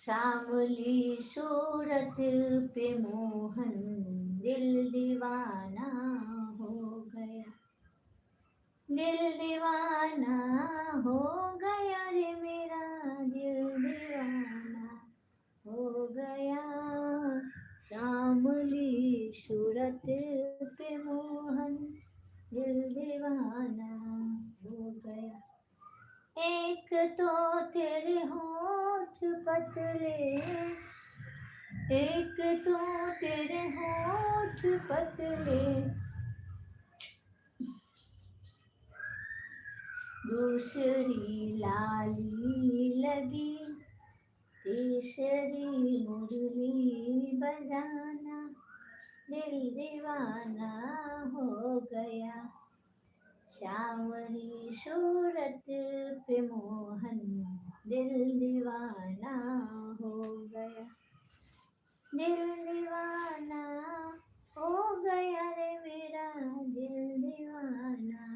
सांवली सूरत पे मोहन दिल दीवाना हो गया। दिल दीवाना हो गया रे मेरा दिल दीवाना हो गया। सांवली सूरत पे मोहन दिल दीवाना हो गया। एक तो तेरे होठ पतले, एक तो तेरे होठ पतले, दूसरी लाली लगी, तीसरी मुरली बजाना दिल दीवाना हो गया। श्यामली सूरत पे मोहन दिल दीवाना हो गया। दिल